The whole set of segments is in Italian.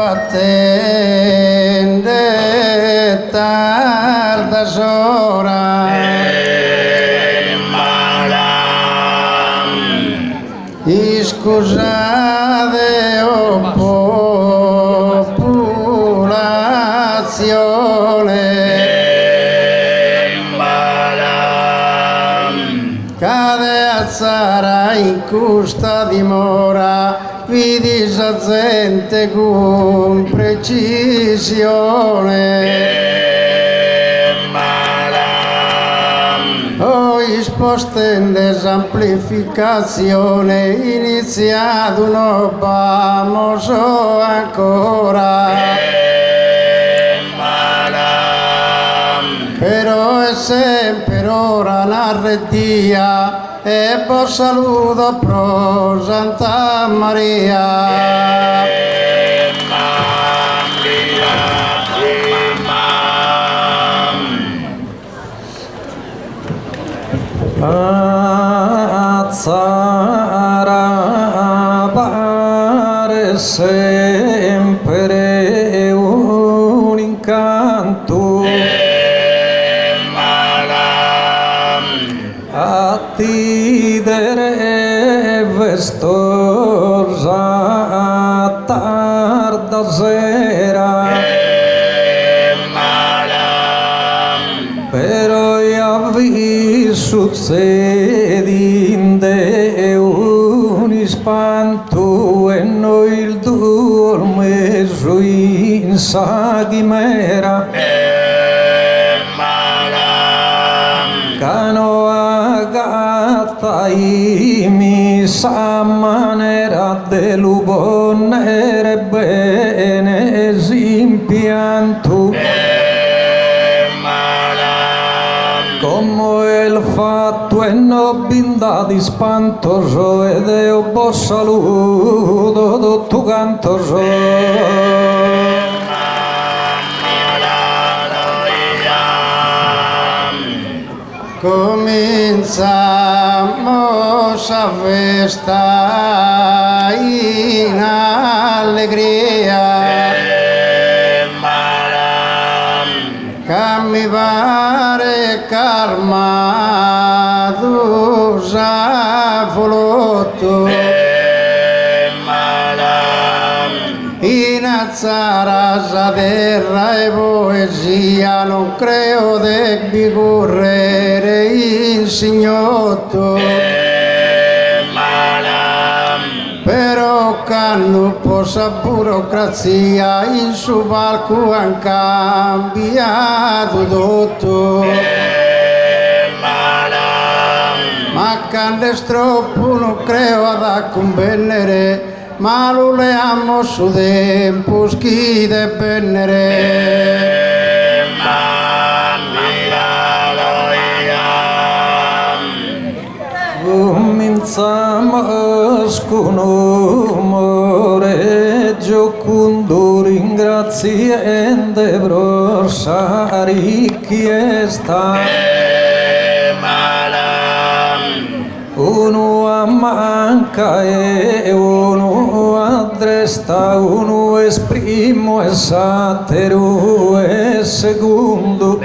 battende tarda sora scusate popolazione cade a Zara in custa dimora vi disazente con precisione Sposta in desamplificazione iniziato non vamos ancora però è sempre ora una redia e buon saluto pro Santa Maria a Zara pare sempre un incanto a ti deve stosa tarda sera però io vi succedinde un spanto e noi il dormeso in saghimera cano agata i mi sa manera dell'ubonere bene impianto come il fatto è nobinda di spantoso ed è un buon saluto tutto cantoso cominciamos a festa in allegria che mi pare calmato s'ha voluto in Zara sa terra e poesia non creo debbi correre in signotto però canno posa burocrazia in su palco han cambiato tutto ma quando è troppo non creo ad convenire ma lo leamo su tempo chi depennere cominciamo con umore giocondo ringraziando brossa richiesta uno a manca e uno addresta uno esprimo e satero e secondo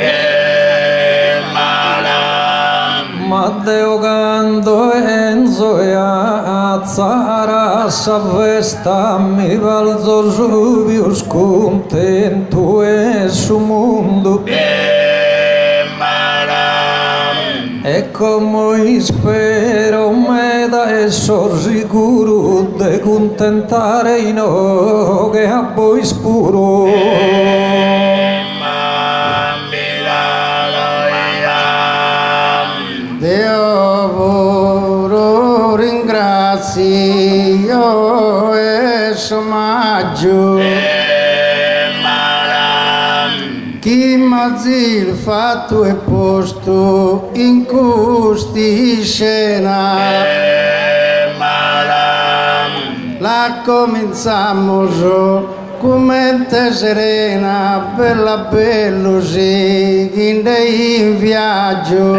ma deogando Enzo e a Zara sa festa mi valzo subito scontento e su mondo e come spero me da e sono sicuro di contentare i no che a voi spuro Dio puro ringrazio e somaggio chi mazzi il fatto e posto in custi scena la cominciamo come te serena bella bello sì in viaggio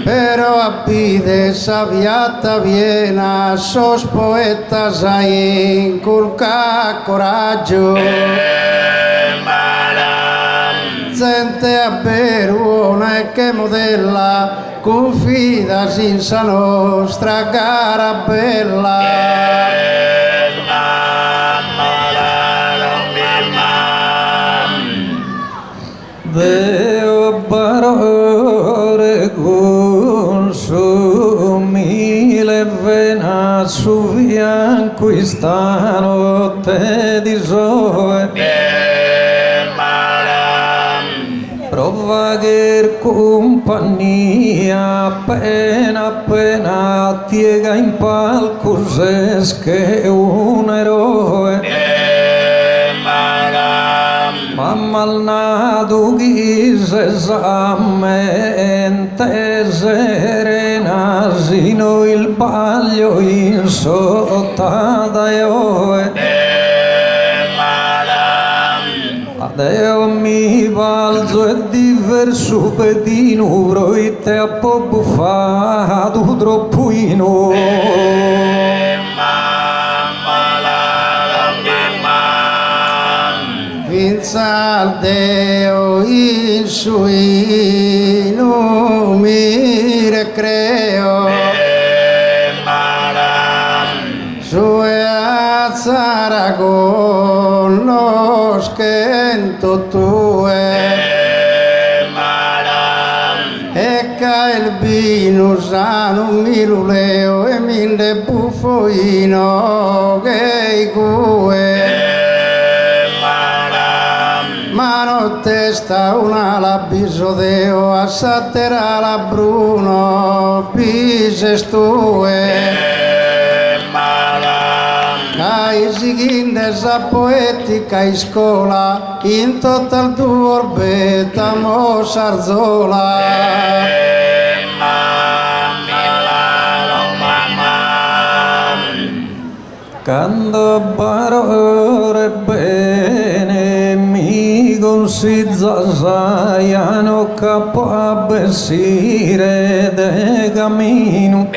Pero abide sabiata viena, sos poetas ahí inculca coraggio. Gente a Verona e che modella, confida senza nostra gara bella. Deo barore consumile vena su fianco questa notte di sole. Prova che compagnia appena tiega in palco che un eroe. Ma malnato chi se s'ammente serena sino il baglio in sottata ioe. Adeo mi balzo e diverso pedino proite a po' buffato troppo ino. Al Deo in sui mi recreo sue a Zaragon lo schento tue e ca il vino sano mi luleo e minde buffoino che i cue mano testa una l'abbiso deo a satera la bruno pises tue cai sighindes a poetica in scuola in total tuo orbeta mo sarzola quando barore bene mi consiglia saiano capo a bessire de cammino.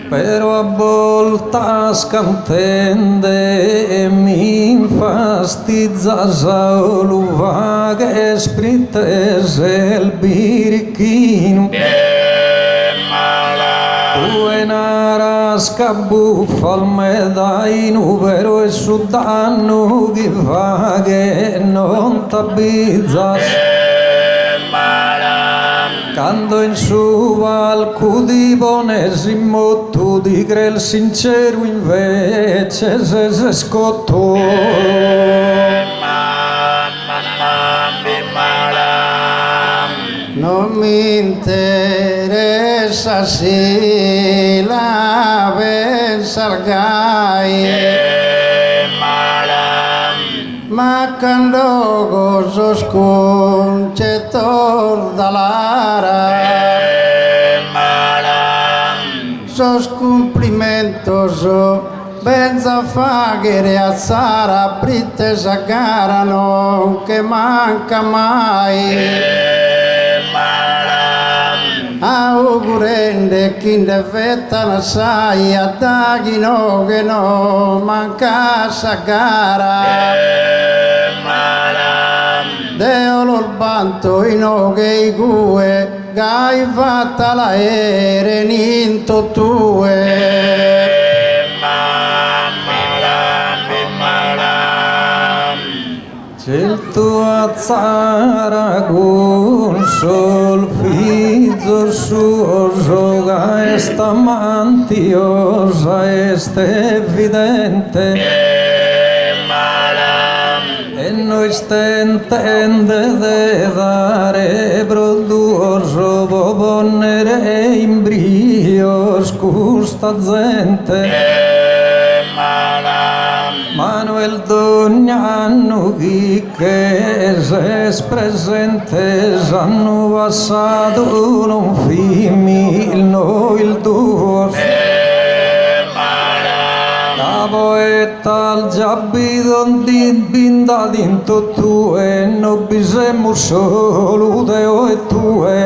Però a volta scantende e mi infastizza solo vaghe sprittese il birichino. Due nara scabuffa al medaino però è su danno che fa che non t'abbizzas. Quando in su al cudibonesimo tu di crel sincero invece se scotto. Non mi interessa se la pensalgai ma quando gozo sconcetor dall'ara sos cumplimentos benza faghere a Zara britte sagarano che manca mai augurende chi ne vettano assai a daghino che no manca sagara Deo l'orbanto in che i gue gai fatta la ere ninto tue il tuo Zaragon sol figlio suo gioca esta mantiosa este evidente e noi stentende de dare produoso bobonere in brios custa gente Manuel Dognano che es presente hanno passato non fimmi il no il tuo la poeta tal giabidon din binda din totue no bisemu solo deo e tue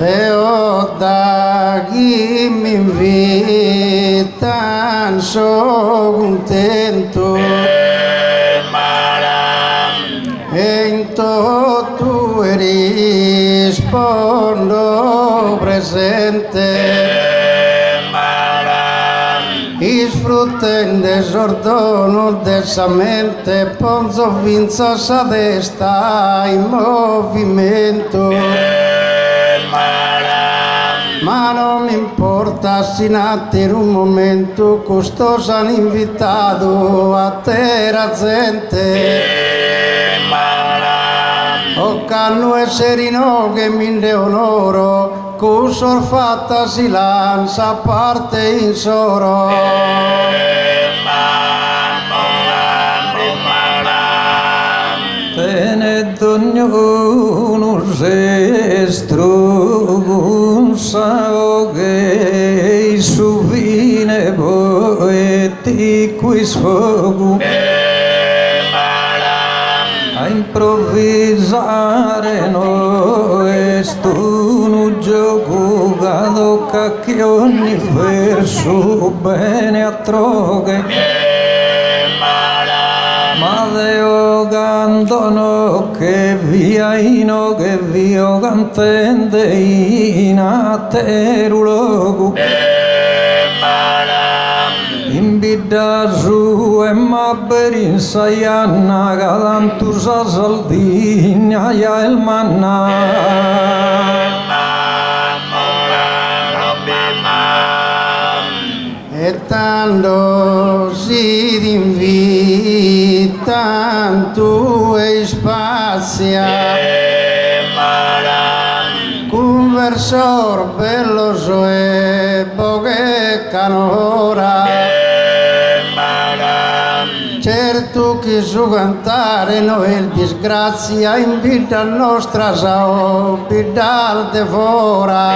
Deo daghi mi invitan, so contento en todo tu rispondo presente Disfruten desordono dessa mente Ponzo vinza sa desta in movimento Ma non mi importa se nater un momento Custoso han invitato a terra gente O canno e serino che mi onoro Cusor fatta si lancia a parte in soro Tenet ognuno sestro sao che su vine poeti qui sfogo a improvvisare noi sto un gioco cadocca che ogni verso bene a troghe ma Deo cantono che via ino che vio cantende in atteru logo in bidda su e ma per insaianna cadantu sa saldigna ya il manna E tanto si invitan tu e spazia Conversor bello e poche canora Certo che su cantare noi disgrazia in vita nostra sao bidal devora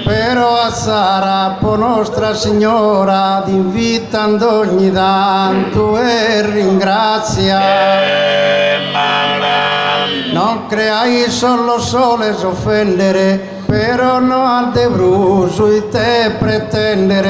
Però a Sara po Nostra Signora d'invitando ogni tanto e ringrazia Non creai solo soles offendere però no al de bruso e te pretendere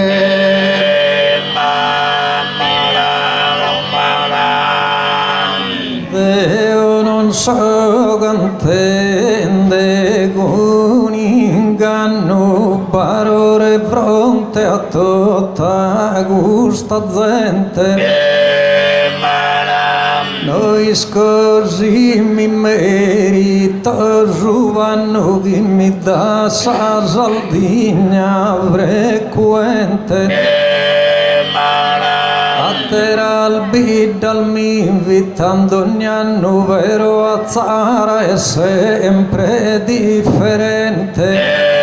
Deo non so cantende con inganno parole fronte a tutta questa gente Noi scorsi mi merito giovanno che mi dà sa saldigna frequente Atteral bidal mi invitando ogni anno vero a Zara è sempre differente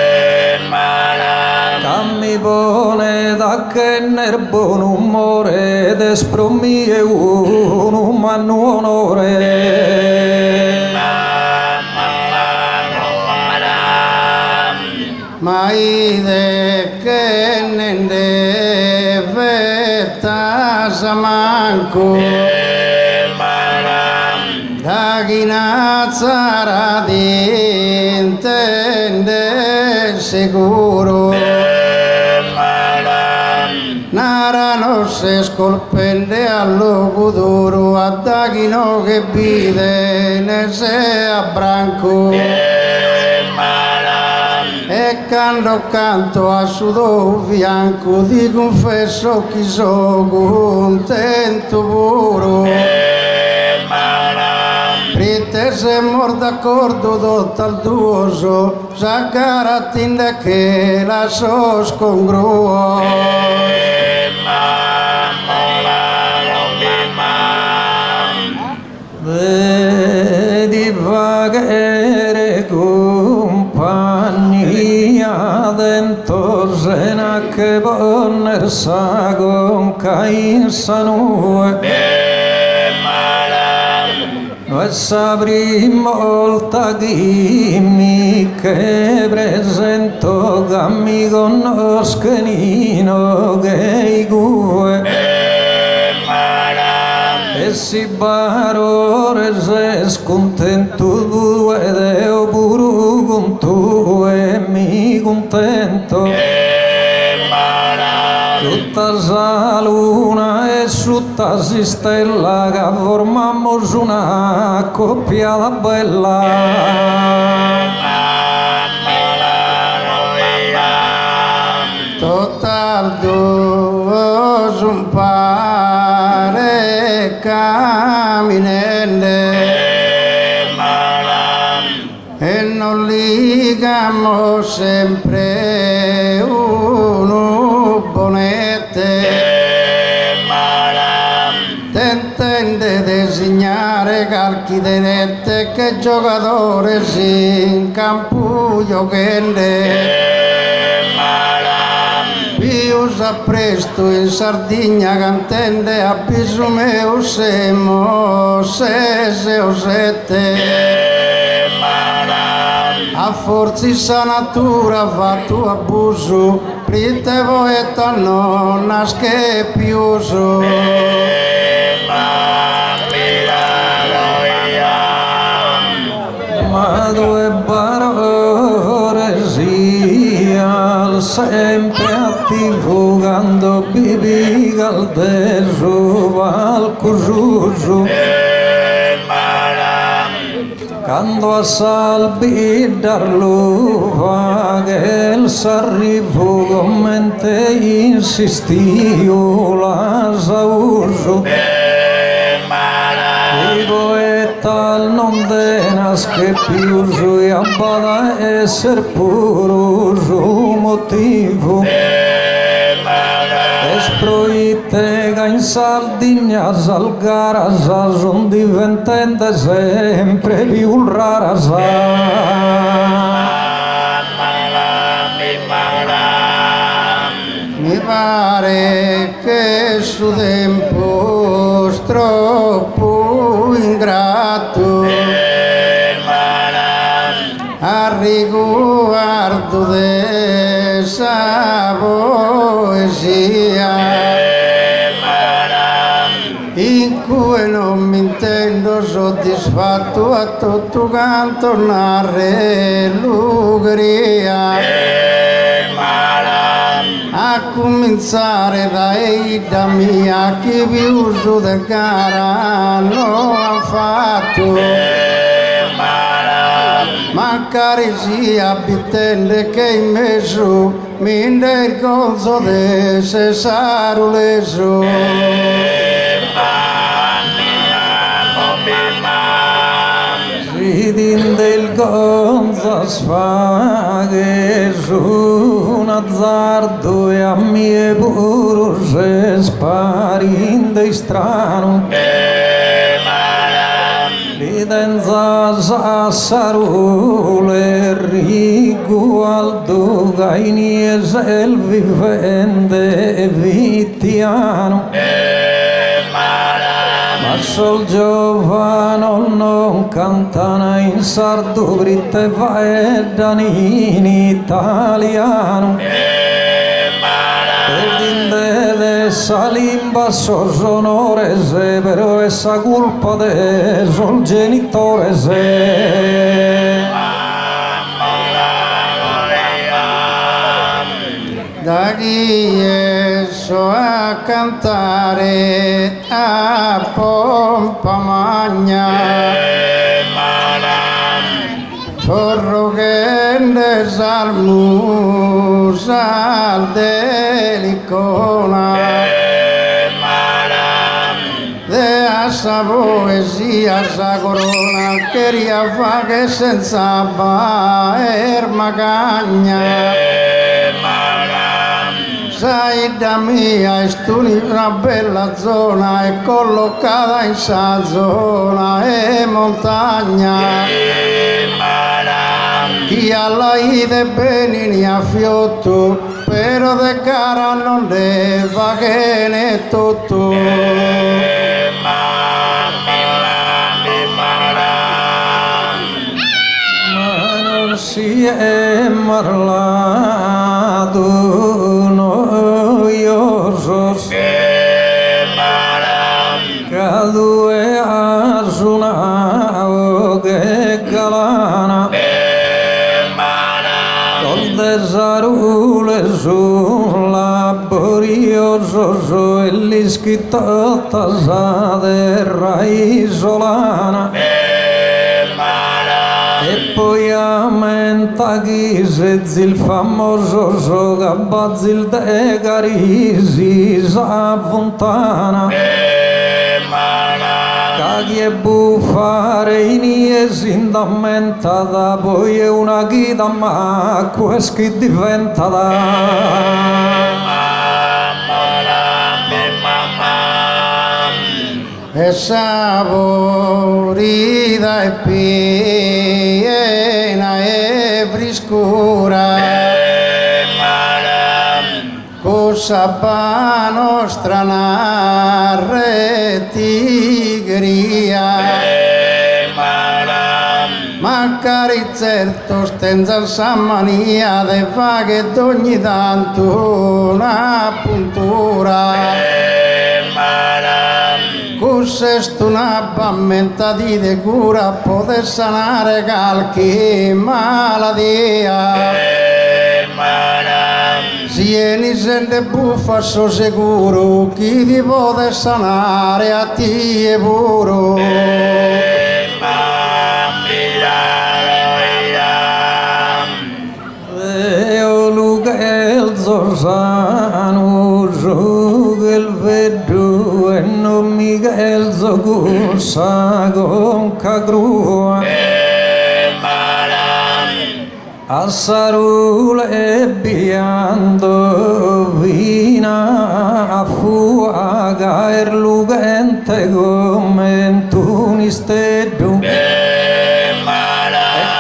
Cammi pone da che nel buon umore ed esprommi e un umano onore Mai de che ne deve tasamanco da ghinazza di intende sicuro Nara non se scolpende allo futuro a daghino che vide ne se a branco E quando canto a sudo fianco ti confesso che sono contento puro Prite siamo d'accordo tutto al duoso sa caratinda che la so scongruo Vedi vagare compagnia dentro sena che bonner sa con cain sanue Noi sapri molta chimica che presento che mi conoscano che i gue e si barore se scontento tu ed io pure con tu e mi contento tutta sa luna e tutta si stella che formamo una coppia bella Total dos un pare caminende e non ligamo sempre uno bonete tentende disegnare calchi dirette che giocatore si in campo giocende Piusa presto in Sardegna cantende a piso mio semo se o sette a forza sa natura fatto abuso prite poeta non nasce piuso ma due parole sia sempre attivo quando bibi caldeso val cususo quando a salvi darlo va che il s'arrivo commente insistio la sauso i poeta non denas che più sui abbada esser puro su motivo esproite che in Sardegna salgara son diventante sempre più rara Mi pare che su tempo troppo ingrato a riguardo dessa poesia in cui non mi intendo soddisfatto a tutto canto narre l'ugria a cominciare da Ida mia che più su del cara non ha fatto ma carizia abitende che in mezzo mi il conso de Cesaro leso Ridin del gonza sfaghe su un azzardo e a mie burse sparinde strano Ridenza sassarule rigualdo gaini e sel vivende e vitiano ma sol giovano non cantano in sardo britte va e in italiano perdinde de salimba so sonore se però essa colpa de sol genitore se da chi so a cantare a pompa magna Torro che ne salmusa delicona de assa poesia sa corona che riaffa che senza baer magagna sai da mia stuni una bella zona è collocata in sa zona e montagna chi alla ide benini a fiotto però de cara non deva che ne tutto si è parlato noiosos due a suonare che galana col desarule sulla borioso e l'ischitota sa terra isolana e poi aumenta chi se il famoso so gabazzil de carisi sa fontana chi è buffare in ie sindamentata poi è una ghida ma questo che diventa e saporita e piena e frescura cosa pa nostra narre tigria ma cari certo stenza sa mania de fa che ogni tanto una puntura se una bammenta di cura poter sanare qualche malattia si vieni sente buffa so sicuro chi ti può sanare a ti è puro Eo Luca il Zorzano gioca il vedo e non mica il Zogusa con cagrua a Sarule e biando vina a fuaga e lugente come un isteddu e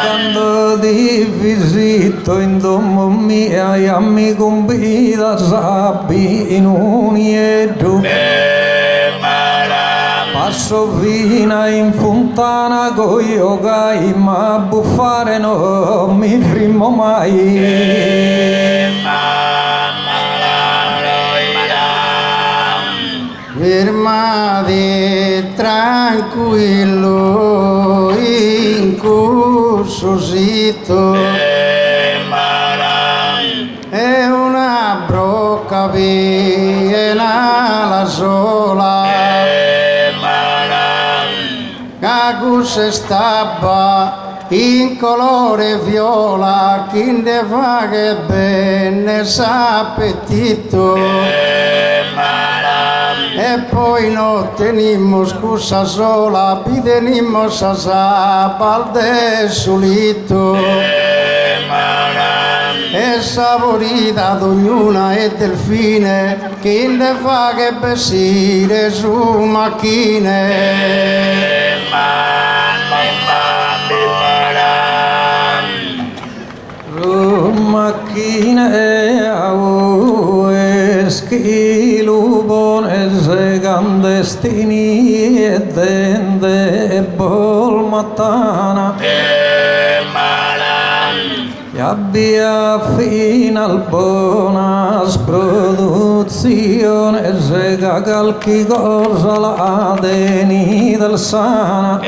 quando ti visito in domo mia e mi convida sabbi in un ieddu passo vina in fontana con yoga ma buffare non mi primo mai fermati tranquillo in corso sito è una brocca piena la sola se stava in colore viola chi ne fa che bene s'appetito e poi non tenimmo scusa sola tenimmo sa balde sulito e saporita ad ognuna e delfine chi ne fa che bessire su macchine macchine au schilo buone se clandestini e dende bol matana e abbia fino al buona produzione se qualche cosa la deni del sana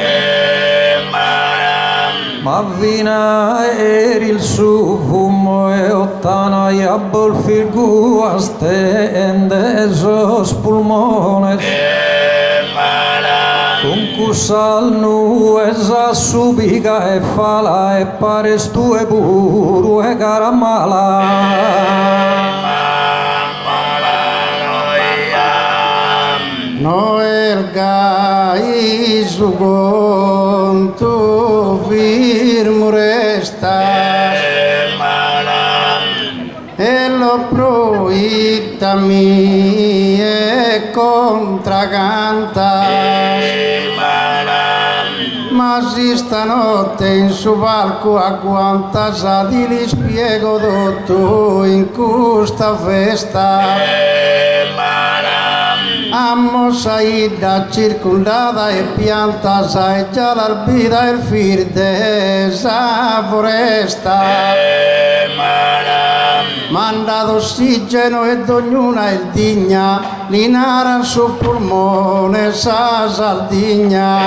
ma vina eri il suo fumo e ottana e a bol figu a stende sos pulmones con cusal nu e sa subica e fala e pares tu e buru e caramala no ergai su conto firmo resta e lo proittami e contracanta ma si stanotte in su palco agguanta sa di li spiego tutto in questa festa amore Saida circondata e pianta sai già l'albida il fir de sa foresta manda d'ossigeno ed ognuna il digna l'inara sul polmone sa Sardigna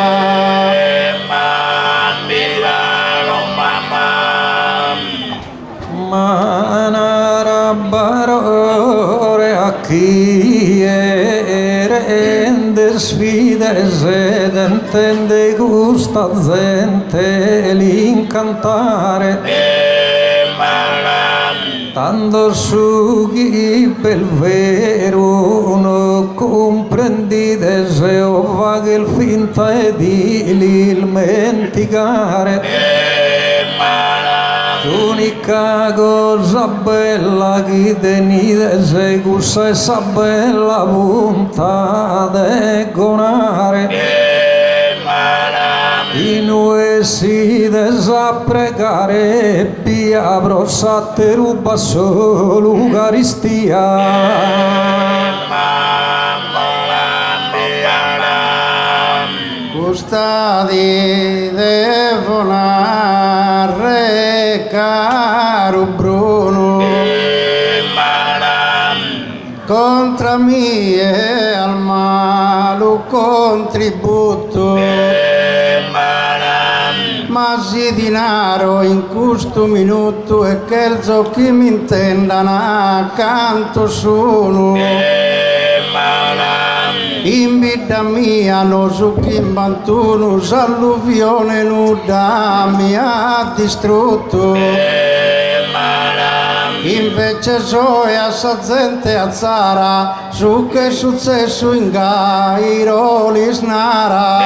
Manara barore a chi rende sfide se intende gusta gente l'incantare tanto su chi per vero non comprendite se o va che il finta è di dimenticare l'unica cosa bella che tenete se questa è sa bella puntata è gonare in noi si sa pregare e via prossa te ruba solo l'Eucaristia Custadi devonare caro Bruno contra mie al malo contributo ma si dinaro in questo minuto e che il zocchi mi intendano accanto sono in vita mia non so chi mantuno s'alluvione nuda mi ha distrutto invece so e a sa gente azzara su che è successo in Gairo li snara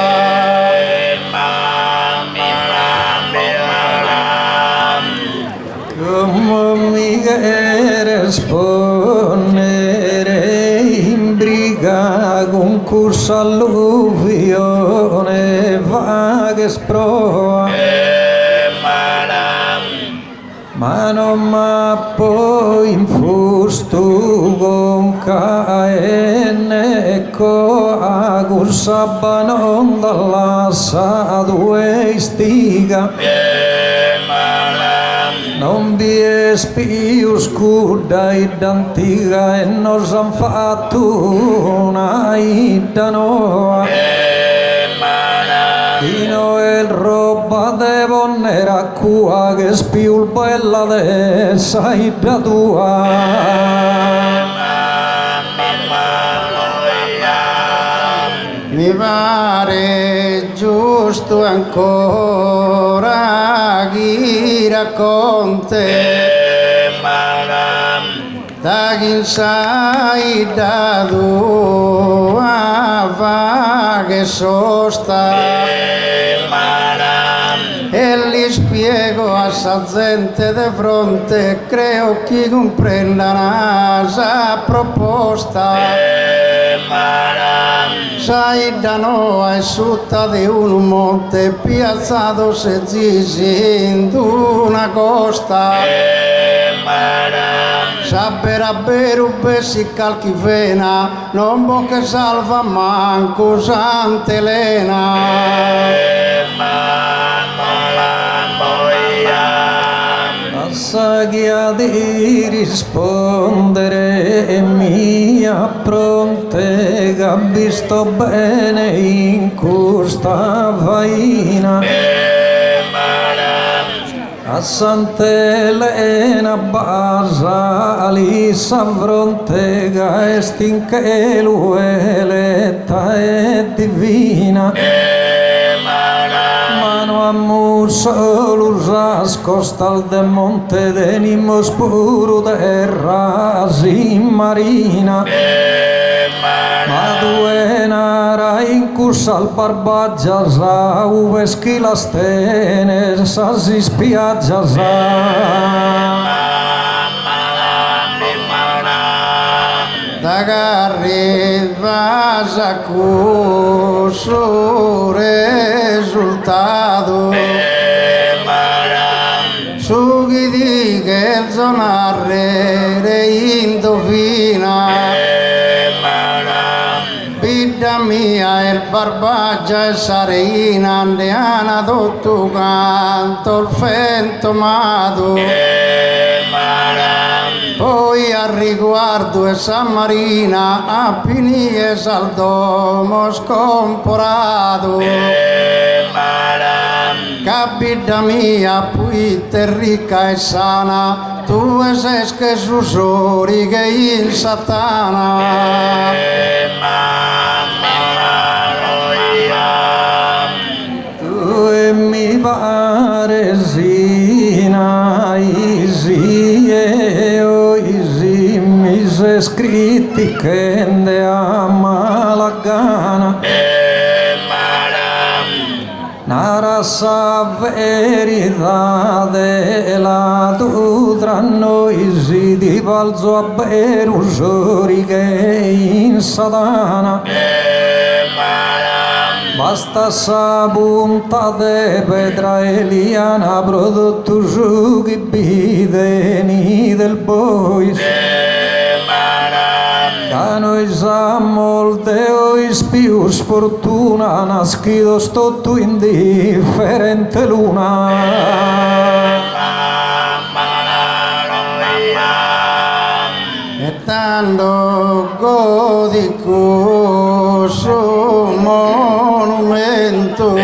come mi rispondere in briga concorso alluvione va che sprova ma non ma poi in fusto con KN ecco a cursaba non dalla sa due stiga non vi è più scura ed antica e non s'han fatto una ida nuova Tino el roba de bonnera cua che spiù bella de saida tua mi pare giusto ancora chi racconte da chi sai da tua va che sosta e li spiego a sa gente de fronte creo chi comprenda una sa proposta sai da noi è sutta di un monte piazzato se zisi in una costa Sappera beru bessi calchi vena non può che salva manco Sant'Elena Assaglia di rispondere mia pronte che ha visto bene in questa vaina a Sant'Elena basali s'affronte che stinche l'ueletta è divina mano a musolo s'ascosta al demonte denimo spuro terra si marina ma due nara in cursa al barbaggia sa uve schila stene sa si spiaggia da arriva su risultato su chi dice il zonare indovina mia il barbaggia e sareina andiana tutto canto il fentomato poi a riguardo e San Marina a Pinie Saldomo scomporato capita mia poi te ricca e sana tu sei che susori che in satana tu e mi pare sina isi e o isi mi se scritti che ne ama la gana Nara sa verità della tu tra noi si di balzo a berusori che in satana Basta sa punta de pedra eliana prodotto giughi bideni del bois Da noi sa molte ois più sfortuna naschido sto tu indifferente luna e tanto godico su monumento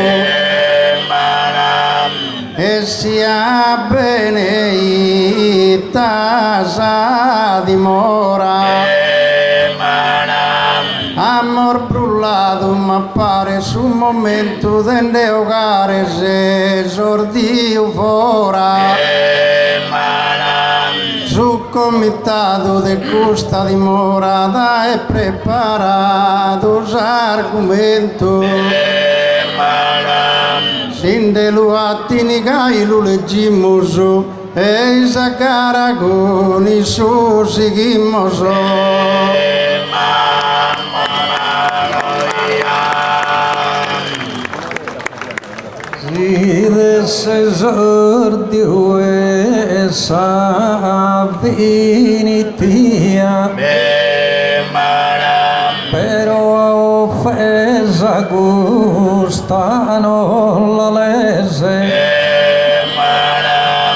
e sia beneita sa dimora amor brullato ma pare su un momento dende ogare se sordio fora su comitato de custa dimorata e preparato s'argomento sin de lu attini cai lu leggimmo su e isa cara con i su sighimmo su Esordio e sa vinitia però offesa gusta non la lese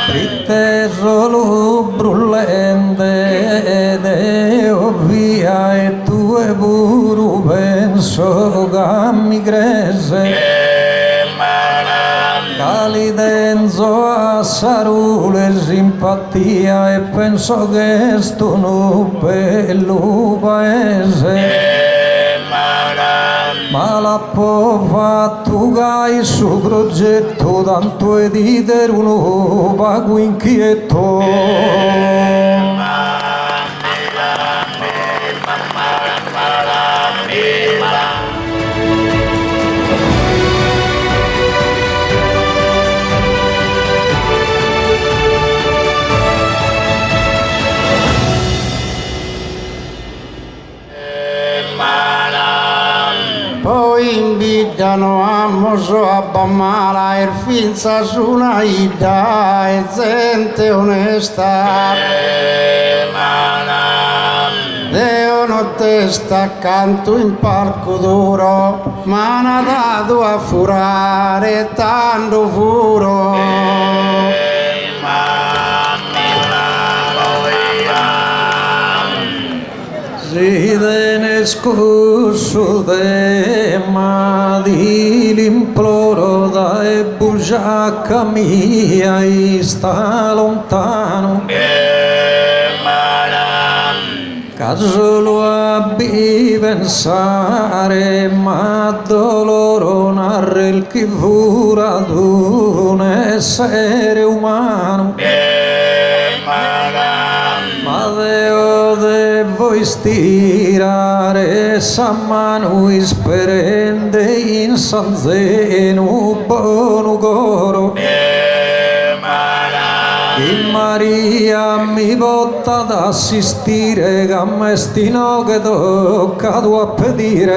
Triteso lu brullente ed io via e tu e buru penso che mi grese Calidenzo a sarule simpatia e penso che sto no bello paese ma la pova tu gai su progetto tanto e dite uno pago inquieto poi invitano a moso a Bamala e finza su una ida e gente onesta Deo non testa accanto in palco duro ma n'ha dato a furare tanto furo Si ne scorso de ma di l'imploro da e bugiacca mia e sta lontano caso lo abbi pensare ma doloro narre il chi fura d'un essere umano ma Deo devo istirare sa mano isperende in sanzeno buono coro in Maria mi porta ad assistire che a me stino che tocca tu a pedire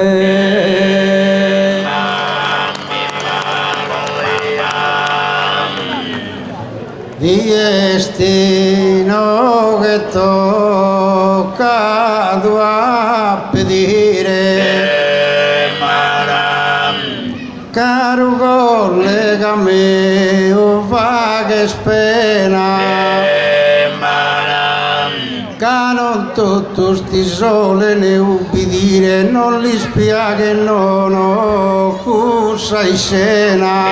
di destino che tocca a pedire cameo fa che spena che non tutto sti sole ne ubbidire non li spia che non ho cussa in scena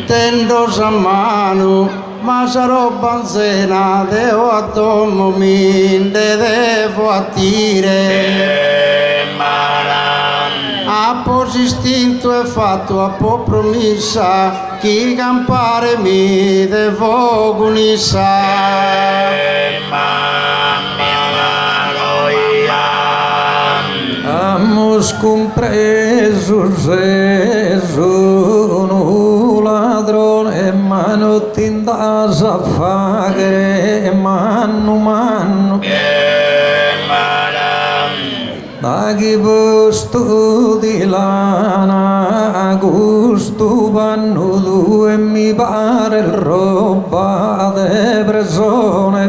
tendo a mano ma sarò banzena devo a tomo minde devo attire a pos istinto è fatto a po' promessa chi campare mi devo gunissa Amos compreso sono ladrone ma non ti andas a fare manno da chi posto di lana gusto vanno due mi pare roba de persone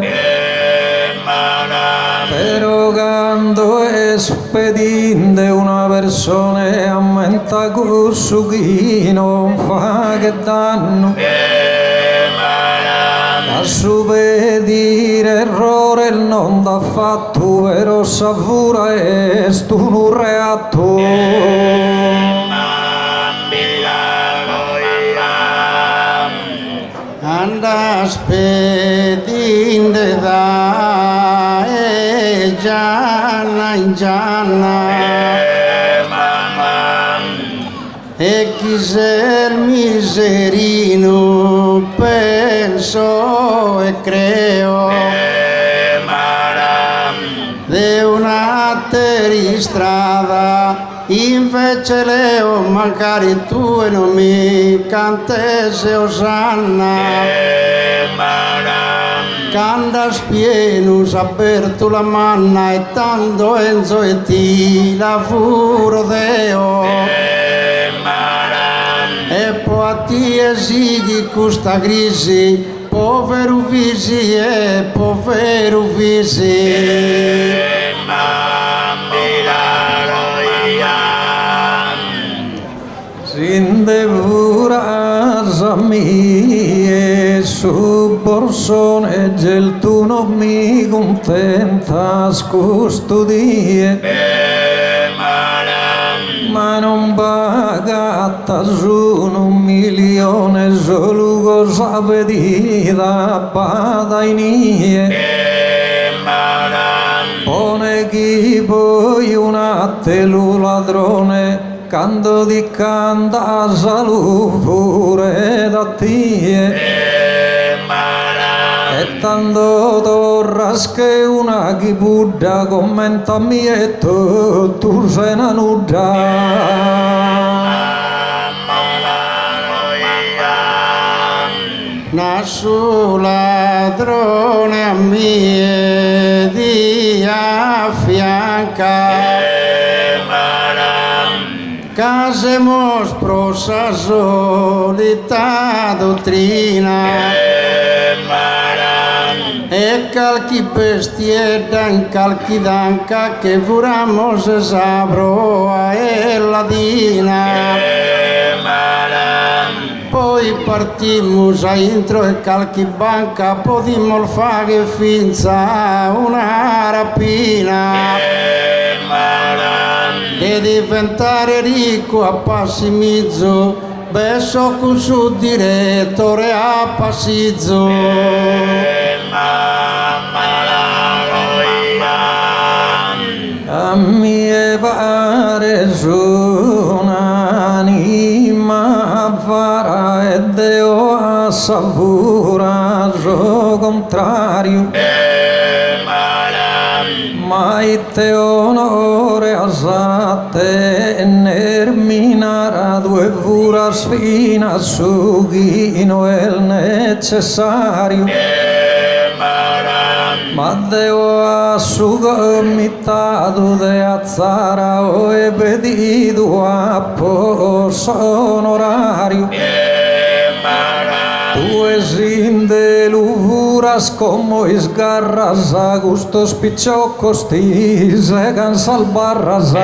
però quando è spedinde una persona aumenta questo chi non fa che danno a subedire errore non da fatto però savura è un reatto anda spedinde da e gianna in gianna e chi se il miserino penso e creo di una strada invece leo magari tu e non mi cantese osanna canta spieno aperto la manna e tanto enzo e ti lavoro deo e poi a ti esigi questa crisi povero visi e povero visi sin devura mie su borsone gel tu non mi contenta custodie ma non pagata su 1.000.000 solo cosa pedita pada inie pone chi poi un attelo ladrone canto di canta salu pure da tie e tanto torras che una chi buddha commenta mietto tu sei una nuda nasu ladrone a mie di affianca casemos prosa solita dottrina e calchi pestieda in calchi danca che furamos esabroa e ladina poi partimos a intro e calchi banca podimos fare finza una rapina e diventare ricco a passi mizzo beso con su direttore a passizzo a mie pare un'anima farà e deo a savura so contrario mai te onore asate nerminara due vura sfina su ghino el necessario ma devo assugomitado de azzara o e pedido a poso onorario tu esin de luvuras como isgarras a gustos pichocos ti se cansal barras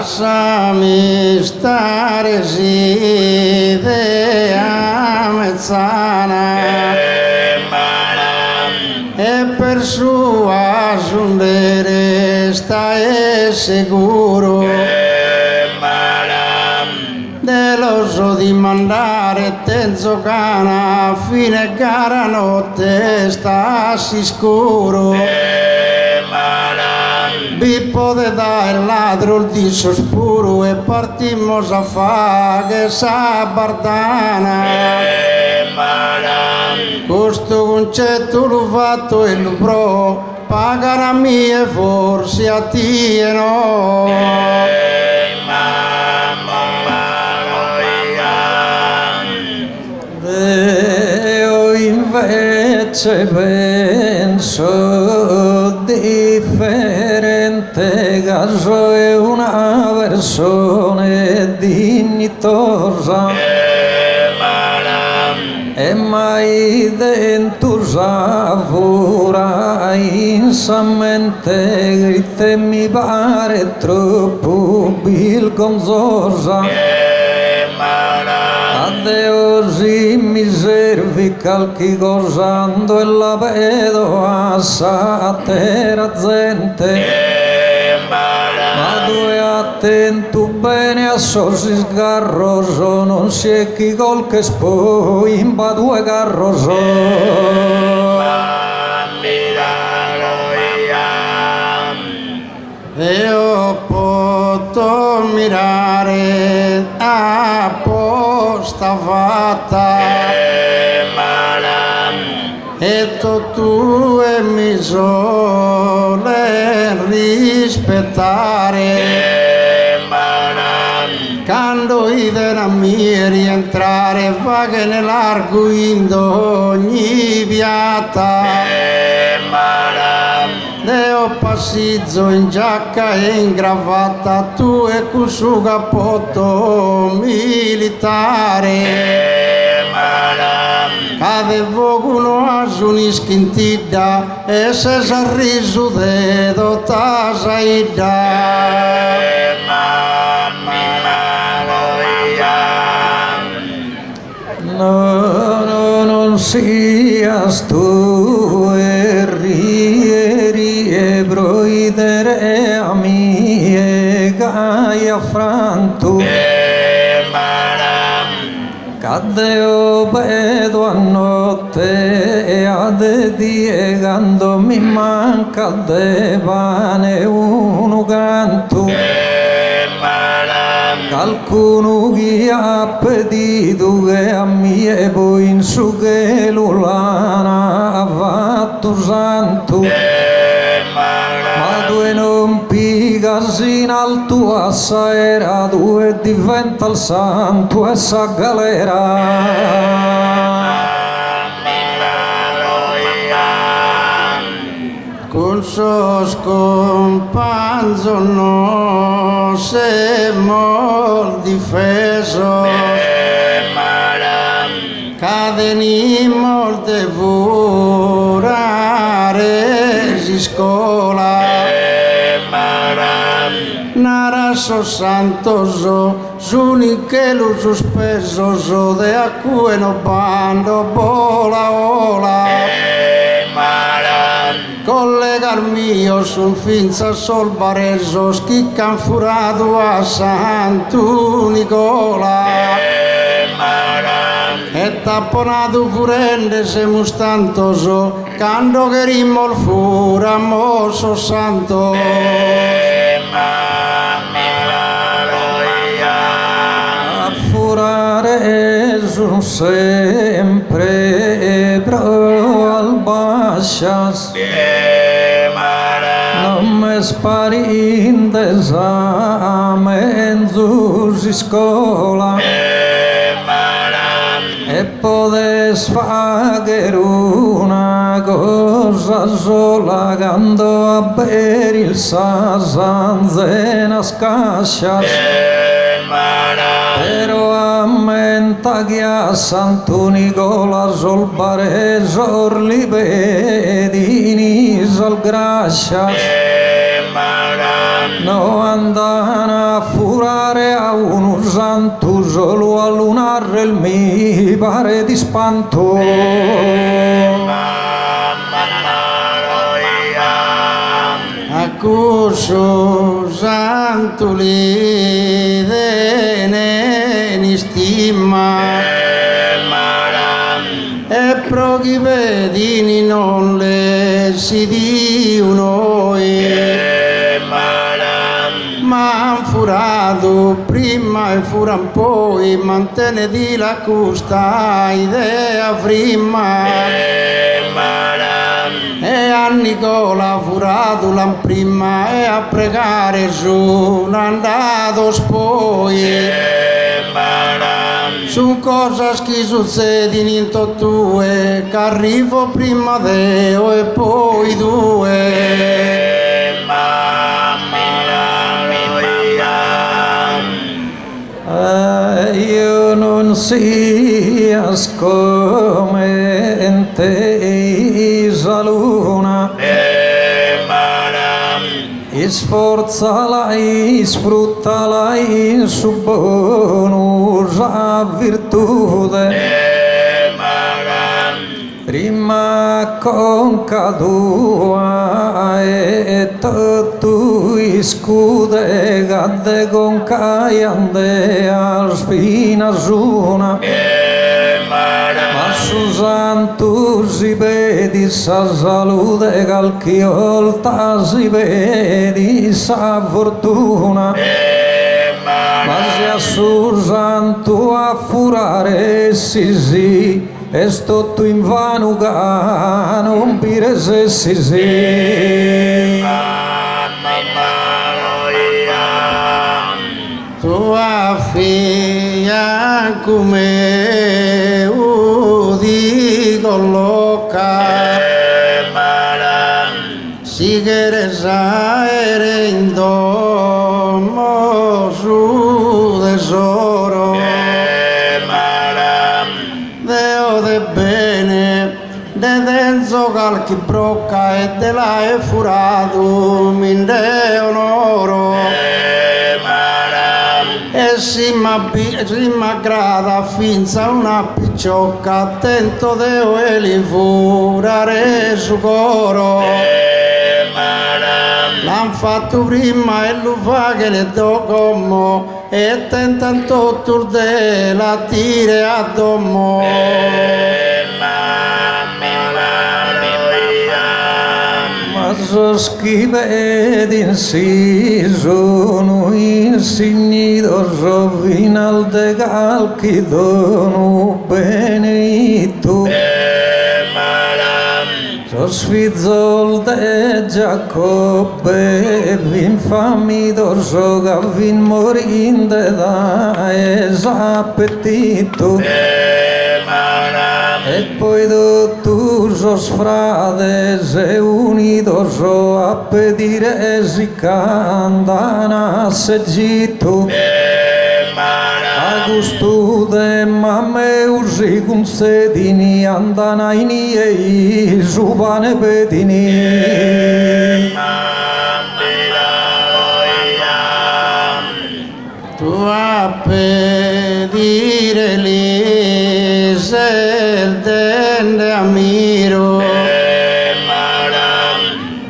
lasciami stare a mezzana e per sua giundere stai sicuro deloso di mandare tenzo cana a fine gara notte stassi scuro Bippo de da il ladro il diso spuro e partimos a fa che sa bardana questo concetto l'ho fatto e lo pro pagare a mie forse a ti e no Io invece penso differente, caso è una persona dignitosa e mai dentro savura insamente che mi pare troppo bilgonzosa. Oggi mi servi qualche cosa ando e la vedo a terra gente ma due attento bene a sorsi sgarroso non si è chi col che spoi in ba due carroso e ho potuto mirare apposta fatta e tu e mi sole rispettare quando idem a me rientrare va che nell'arco in ogni piatta ne ho passizzo in giacca e in cravatta tu e con su cappotto militare avevo uno a un'ischintidda e se sorriso dedo tasaida no, non sias tu e broidere a mie gaia frantu cadde obedo a notte e ad diegando mi manca de pane uno canto qualcuno che ha pedito che a mie poi in su che l'ulana ha fatto santo ma due non pigas in alto a saera due diventa il santo e sa galera con sos companzo no se mol difeso cadeni molte vorare si scola nara so santoso suni che lo sospeso so de a cui no bando bola ola collegar mio sun finza sol bareso schiccan furato a Santo Nicola e tapponato furende se mustantoso cando che rimol fura mosso santo a furare son sempre pro al bascias non me sparin d'esame in zusi scola e podes fare una cosa sola quando a bere il sasanzena scascias però a menta che a Santo Nicola sol baresor libedini sol grascias no andano a furare a uno santo solo a lunare mi pare di spanto. Accuso santo li dene ni stima e pro chi vedi non le si dicono ma han furato prima e furan poi mantenedi la custa idea prima e a Nicola furato l'an prima e a pregare su andato poi su cosa che succede in tue che arrivo prima Deo e poi due io non sia scomente sa luna sforzala e sfruttala in su buona virtute prima con cadua e tutto iscude gadde con caiande al spina zuna ma su santo si vedi sa salute calchi volta si vedi sa fortuna ma sia su santo a furare sì e sto tu in vano che non pire se sì tua figlia come udi colloca si che saere in domo su tesoro Deo de bene de denso calchi brocca e de la è furato min de onoro e si m'aggrada finza una picciocca attento Deo e li furare su coro l'han fatto prima e lo fa che le do come e tentando turde la tire a domo ma so schive d'insi sono insignito so final de calchi dono benedetto so sfizzol de Giacobbe vin famito so che vin morinde da esappetito e poi tutto so sfrade se unito so a pedire si cantana seggito a gusto de mamme usi cum sedini andana ini e subane pedini tu a pedire lì se il dente ammiro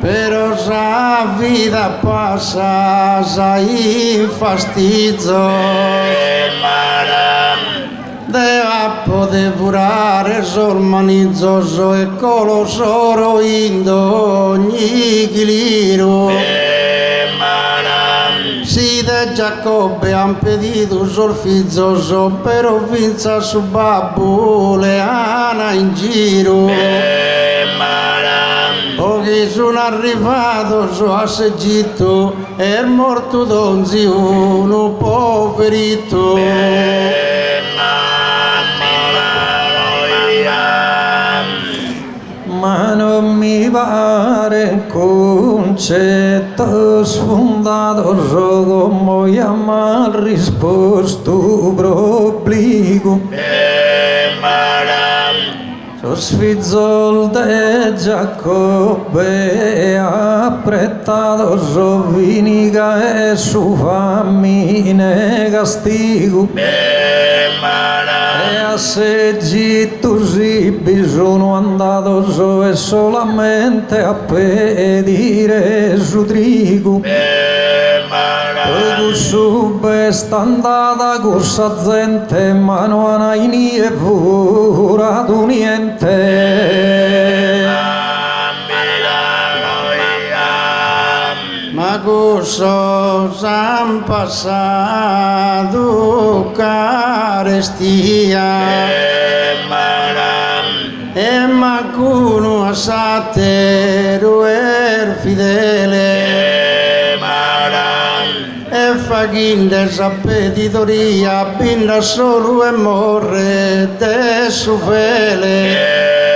però sa vita passa sai fastizzo deve poter furare sol manizzoso e colosoro in ogni chiliro si de Giacobbe han pedito sol fizzoso però vinza su babbo le ana in giro pochi sono arrivato so a Segitto e è morto donzi uno poverito ma non mi pare un concetto sfondato so come io mal risposto probligo so fizzol de Giacobbe appretato vinica e su famine castigo e a seggi tu si sono andato e solamente a pedire su trigo subbe sta andata corsa gente ma non hai niente furato niente ma cosa s'han passato carestia e mancuno a satero er fidele e fa chinde s'appetitoria binda solo e morre de su fele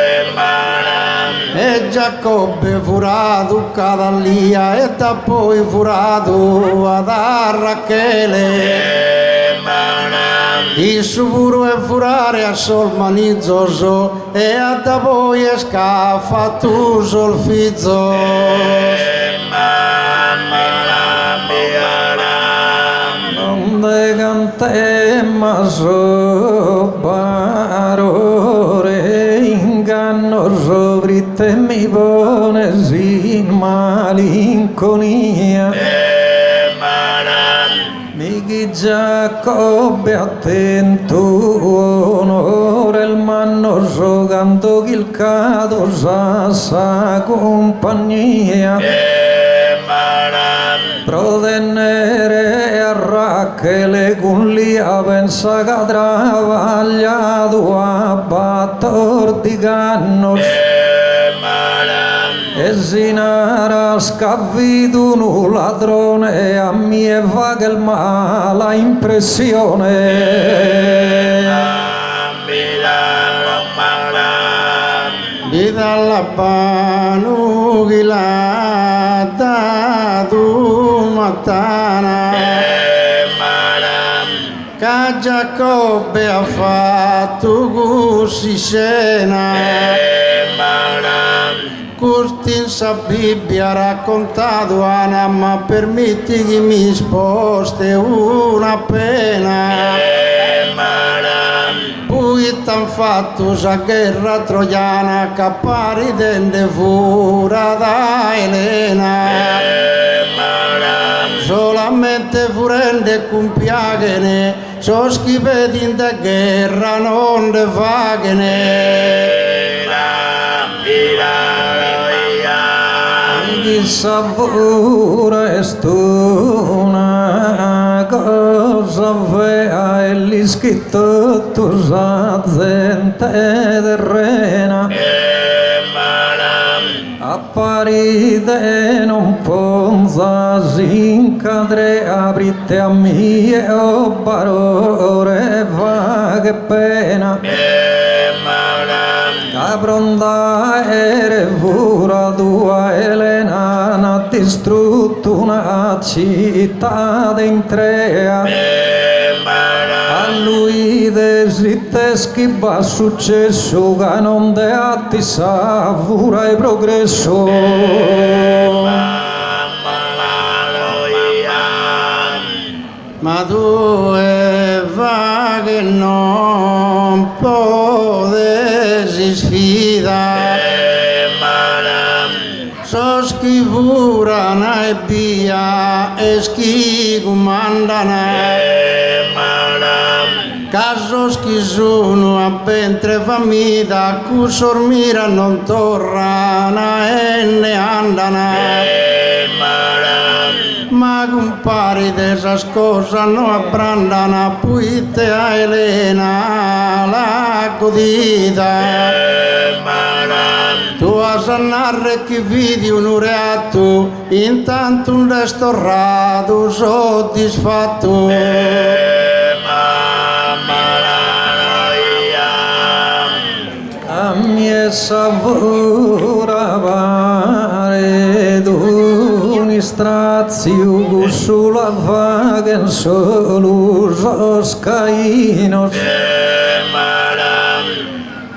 e Giacobbe furato cadallia e da poi furato ad Rachele il suo e furare a sol manizzoso e a da poi e scaffa tu sol fizzo non de cante ma so parore ingannoso britte mi pone sin malinconia Michi Giacobbe attento onore il mannoso canto chilcato sa compagnia Prodennere a Rachele con lia pensa che travagliato a battor di canno e sinara scavvito un ladrone a mie va che il mala impressione di dalla panughilata tu matana che Giacobbe ha fatto così scena Curti in sa Bibbia raccontato Anna ma permetti che mi sposti una pena poi t'han fatto sa guerra troiana che pari dende fura da Elena solamente furende cumpiaghene so schipeti in de guerra non de faghene chissà pure è una cosa vera e lì scritto tu sa gente terrena apparite non ponza si incadre aprite a mie o parole va che pena pronta ere fura tua Elena ha distrutto una città d'intrea a lui desite schiva successo che non te attisa fura e progresso ma tu e va che non potesi sfida so schifura e via e schi comandana caso schi sono a ben tre famiglia cu sormira non torrana e ne andana ma compari desa scosa no abbrandana puite a Elena la godita tu a sanare chi vidi un ureato intanto un restaurato soddisfatto a mie savura pare d'uni strazio sulla vaga solo soscainos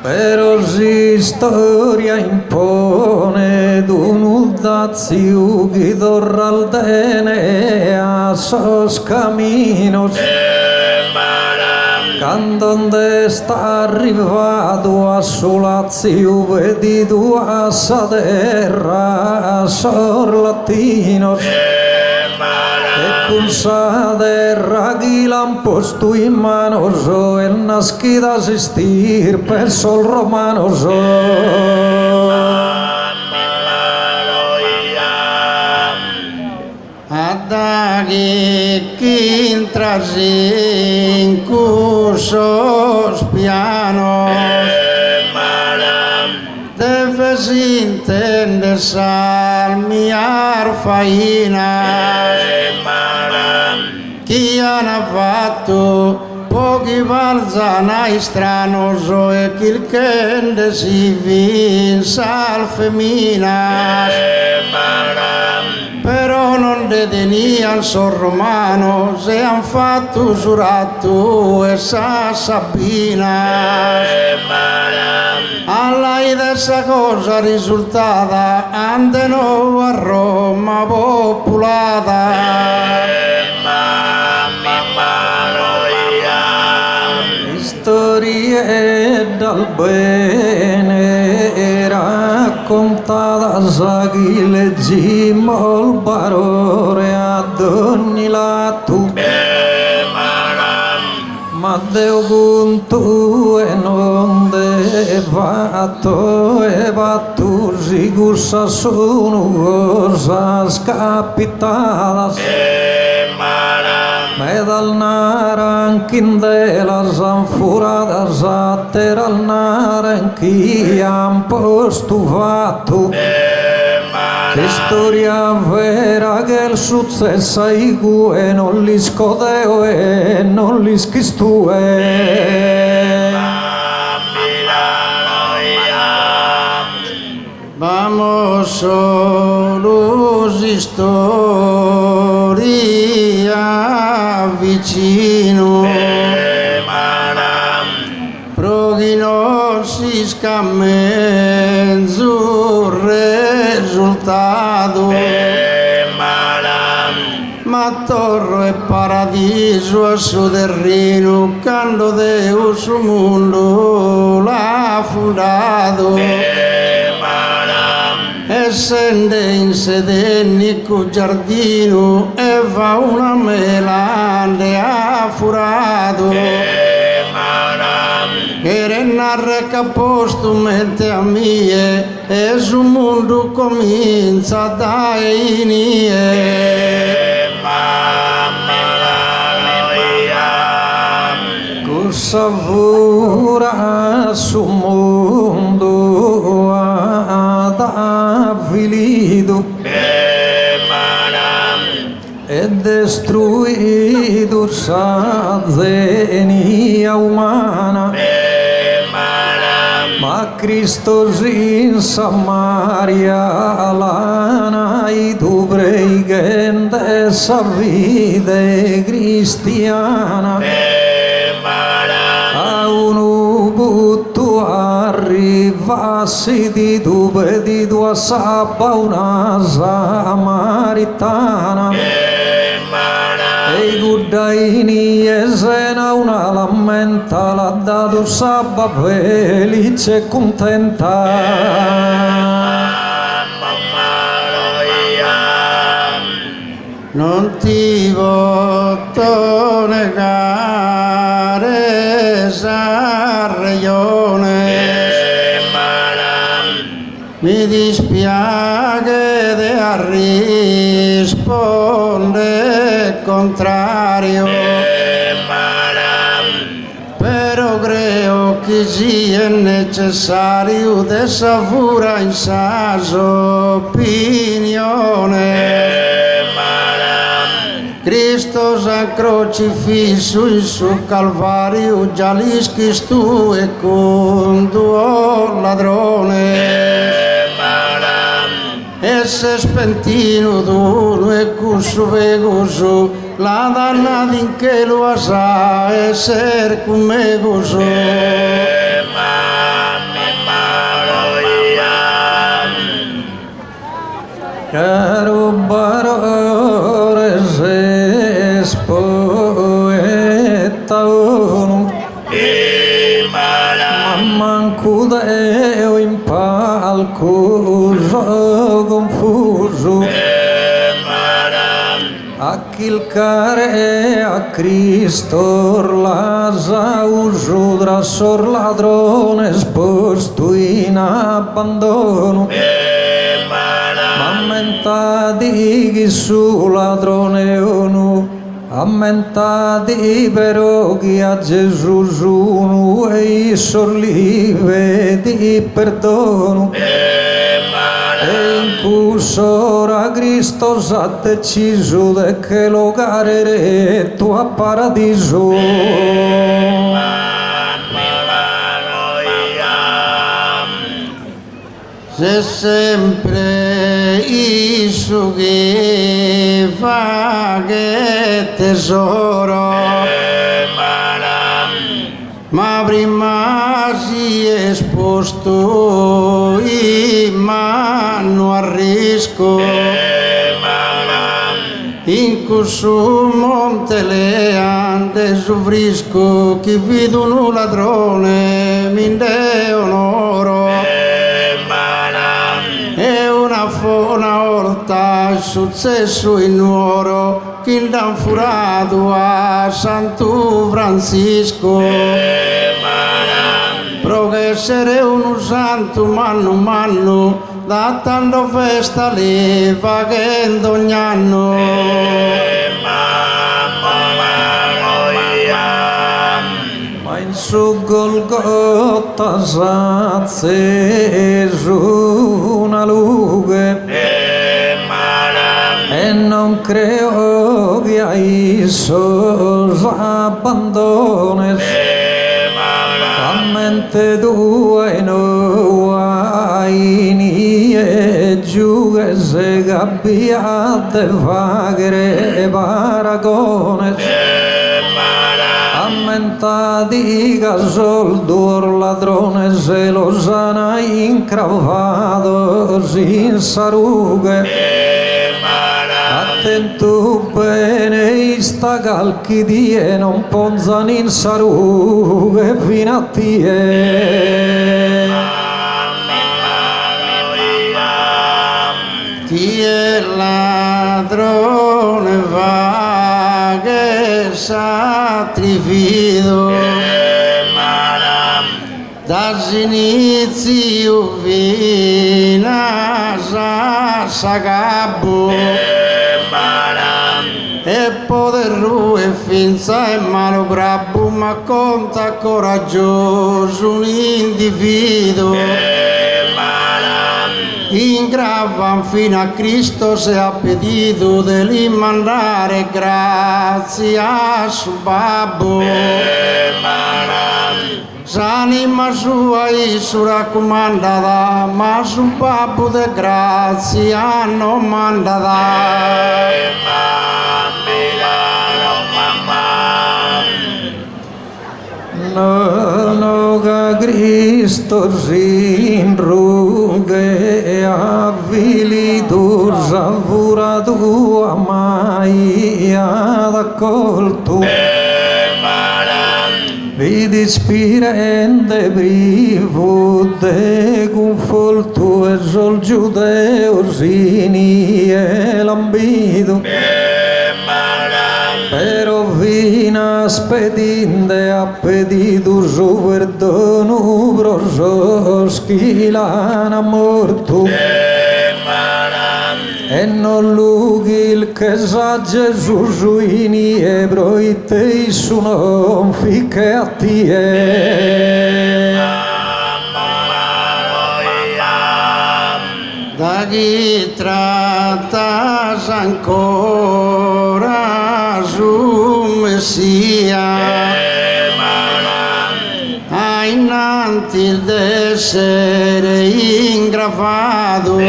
però si storia impone d'un dazio che torna al dene a sos caminos quando sta arrivato a Solazio vedito a sa terra a sor latinos e con sa terra chi l'han posto in mano e nascita assistir per sol romano Adaghi intrasin cusos pianos debes intender salmiar fainas chi hanno fatto pochi valzanai stranos e chi che si vinsa al feminas però non detenian sol romano se han fatto usurato e sa Sabina alla stessa cosa risultata ande no a Roma popolata storie dal bene raccontata sa chi leggimmo il barone ad ogni lato ma Deo punto e non de fatto e fatto si cursa sono cosa scapitata me dal narankin della zanfurata zattera al naranchi han posto fatto che storia vera che il successo ai cui non li scodeo e non li schistue vamos solo storia vicino proghi non si scammenzo risultato ma torro e paradiso a suo terreno quando Dio su mondo l'ha fondato e scende in sedenni cu giardino e fa una melande a furato che renarre capostumente a mie e su mondo comincia da inie savura su mondo ad avvilido e destruido sa zenia umana ma Cristo in Samaria lana i dovrei gente sa vide cristiana a uno butto arrivassi di dove di tua sabba una samaritana e i gudaini e sena una lammenta l'ha dato sabba felice e contenta non ti voto negare sa ragione mi dispiace di rispondere contrario però creo che sia necessario de savura in sa opinione Cristo s'ha crocifisso in su Calvario già li schistu e con tuo ladrone e se spentino tu e cusso vegoso la danna din che lo sa e ser come gozo caro barores espoeta onu mammanco deo in palco confuso a kilkare a Cristo la usudra sor ladrones posto in abbandono ammentati su ladrone onu ammentati però chi a Gesù sono e sorlive di perdono e in cursora Cristo ha deciso che locare tu a paradiso se sempre Isu che fa che tesoro ma prima si è esposto in mano a rischio in questo monte leante soffrisco chi vedo un ladrone mi dà onoro e una volta è successo in oro che l'han furato a Santo Francisco pro che essere uno santo manno da tanto festa lì va che ogni anno ma in su Golgota s'ha acceso una luce e non creo che a Iso abbandones a mente tua e no ai e giù che se gabbiate fagre paragones ammentati che soldur ladrone se lo sana incravato senza rughe attento bene sta calchi die non ponzano in sarughe fino a tie chi è ladrone va che sacrifico da inizio fino a s'acabbo e poderu e finza e malo brabo ma conta coraggioso un individuo ingravan fino a Cristo se ha pedito di mandare grazie a suo babbo s'anima sua Isu raccomandata ma su babbo de grazia non mandata no che Cristo sin rughe avvilito savura tua mai ad accolto vidi spirente privo de conforto e sol giudeo sini e l'ambito però vina spedinde a pedito su perdono proso schilana morto e non lughi che sa Gesù suini e proite su non ficche a tie da chi tratta ancora su Messia ha innanzi il d'essere ingravato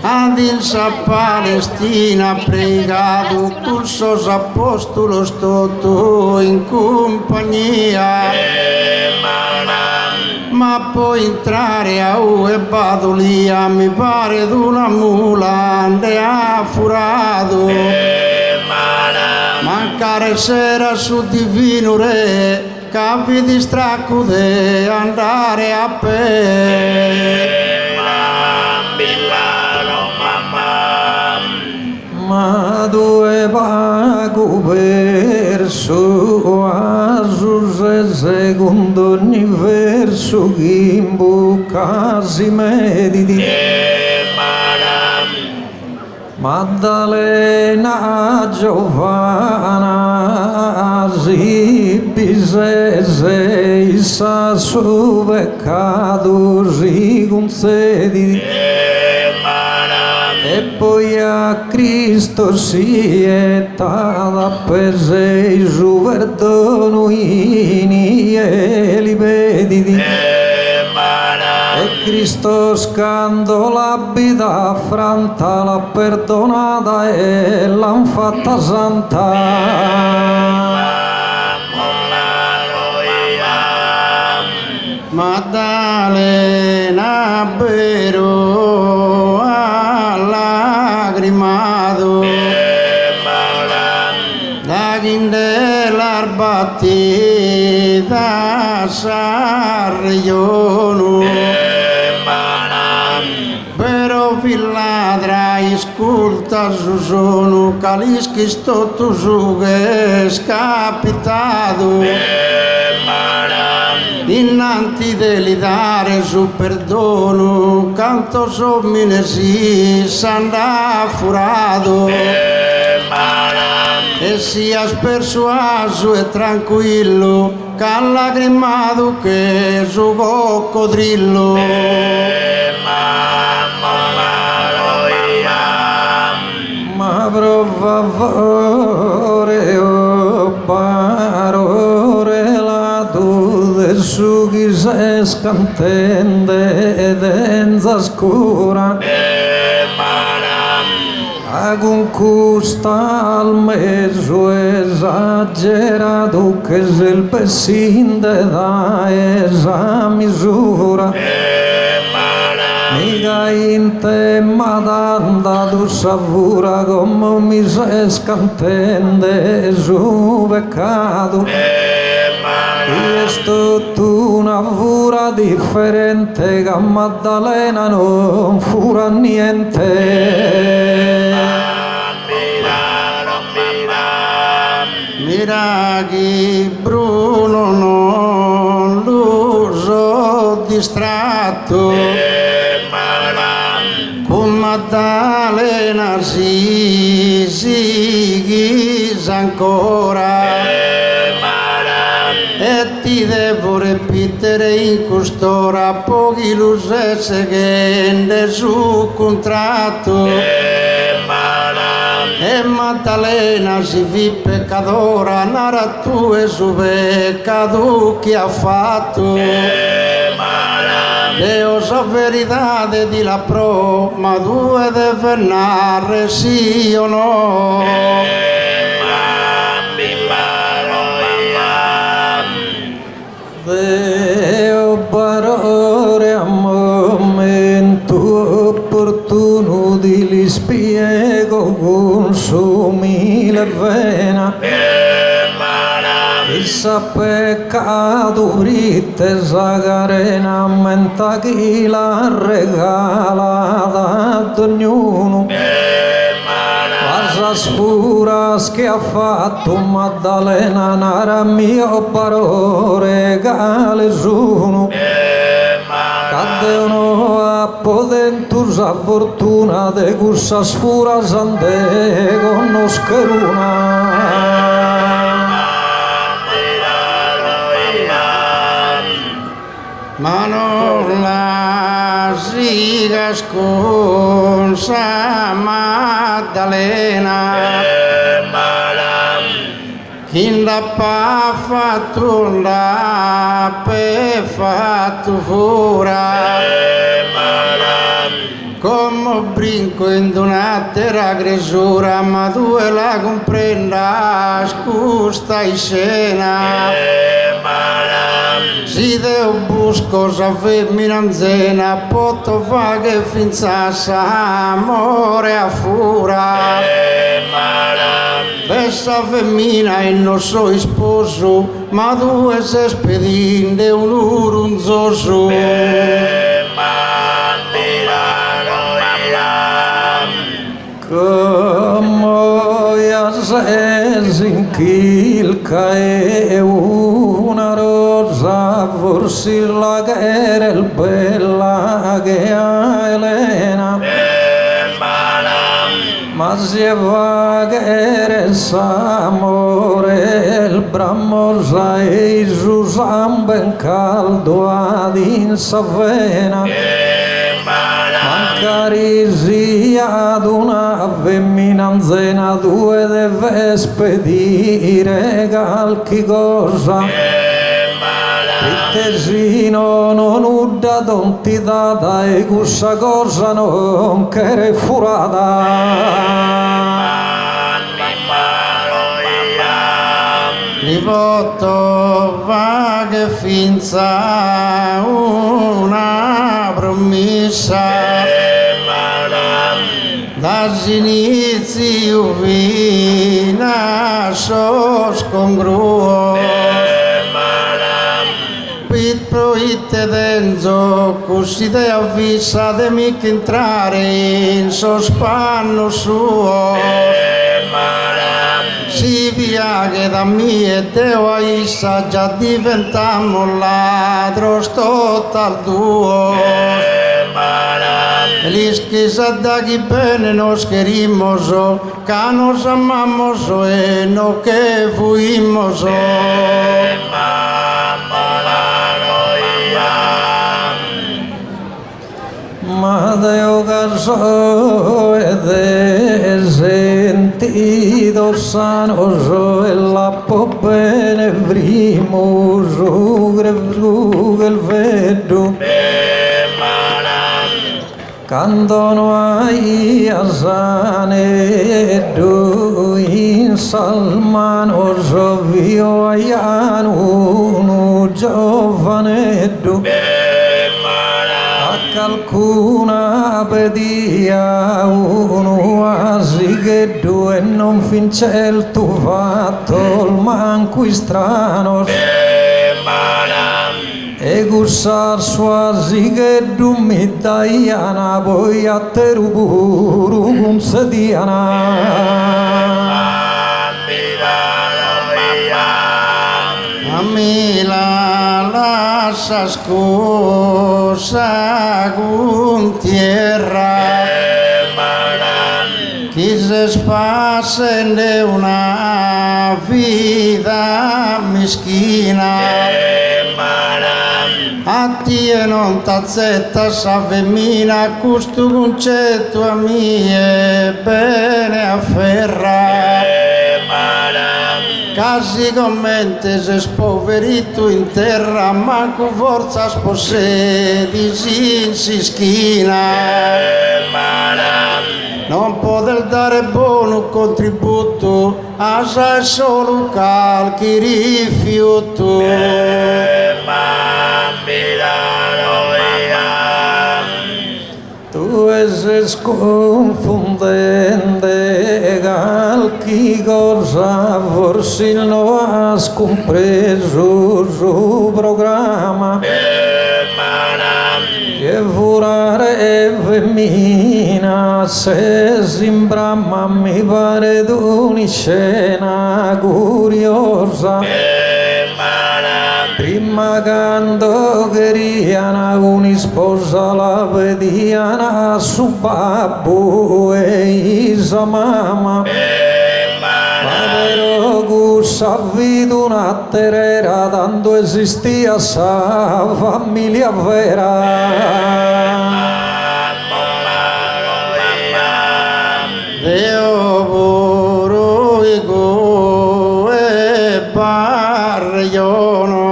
ad in sa Palestina pregato con sos apostolos tutto in compagnia ma poi entrare a e Badolia mi pare d'una mula ande ha furato mancare sera su divino re capi di straccude andare a pe ma due vago verso asuse secondo ogni verso gimbu casi mediti Maddalena Giovanna Zibise Issa su peccato si concedi e poi a Cristo si è data per sei su perdono in e li vedi e Cristo scando l'abita affranta l'ha perdonata e l'han fatta santa Maddalena vero ha lagrimato da chindela arbattita sarriono però filladra isculta su sono calischi sto su che è scapitato innanti dell'idare su perdono canto sommine si s'andà furato e sia persuaso e tranquillo c'ha lagrimato che su coccodrillo ma per favore oh parole la tu del su chi se scantende ed enza scura con custa al mezzo esagerato che se il pessinde da esa misura mica in te madanda tu savura come mi se scantende su peccato e sto tu una fura differente che a Maddalena non fura niente mira che Bruno non l'uso distratto con Maddalena si ghisa ancora e ti devo ripetere in quest'ora pochi luce che ende su contratto e Maddalena si vi peccadora nara tu e su peccato che ha fatto Dio sa verità di la pro ma tu deve narrare sì o no Deo parole a momento opportuno di li spiego con sumile vena Issa peccato britte sagarena menta chi la regala ad ognuno Cosa sfuras che ha fatto Maddalena nara mio parole regale sono Caddeono a potentusa fortuna de cursa sfuras ande conoscheruna ma non la sigas con sa Maddalena Kinda pa fatto la pe fatto fora come brinco in una terra gresura ma tu la comprenda scusta in scena Si Deo busco sa femmina anzena, poto fa che finza sa amore a fura. Questa femmina è il nostro sposo, ma due se spedinde un urunzoso. Moja Zezinkilka è una rosa, forse la che era il bella che ha Elena, ma se va che era s'amore, il bramosa e Susan ben caldo ad in savena. Carisi ad una femmina anzena, due deve spedire qualche cosa. Il tesino non udda non ti data e questa cosa non che è furata. Nipoto va che finza una promessa, da inizio fino a scongruo. Pitto itte denzo, così te avvisa mica entrare in sospanno suo. Si via che da me e Deo aissa già diventammo ladro sto tal duo. L'isquisa da chi bene nos querimoso, ca nos amamoso e no che fuimoso. Ma Deo casò ed è sentito sanoso e la po' bene primoso che il vedo. Candono ai asanedo in salmanoso vio aianu giovanedo. Qualcuna pedia uno asighedo e non fince il tuo fatto il manco strano e gussar sua asighedo mi daiana poi a te ruburu con sediana A me la lascia scusa con tierra, chi se spassa in una vita meschina, a te non t'azzetta sa femmina, questo concetto a me bene afferra. Casi commente se spoverito in terra, manco forza spossedi si schina. Non poter dare buono contributo, assai solo qualche rifiuto. Tu sei sconfondente qualche cosa, forse non hai compreso il suo programma. Che furare è femmina, se si imbramma mi pare d'una scena curiosa. Prima quando queriana una sposa la vediana su babbo e sa mamma. Ma però questa vita una terera tanto esistia sa famiglia vera. Deo puro ego e barriono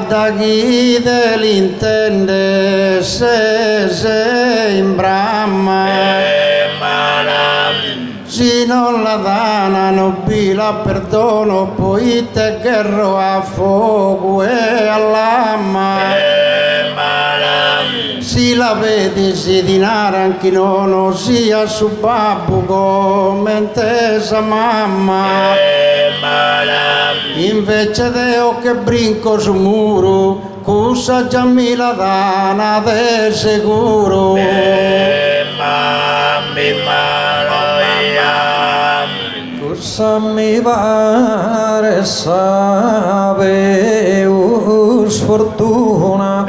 da chi dell'intende se in bramma si non la dana nobile la perdono, poi te guerro a fuoco e all'amma. Si la vedi si dinara anche nono, sia su babbo come te sa mamma. Invece deo che brinco su muro, cusa già mi la dana de sicuro. Cusa mi pare sabe sfortuna.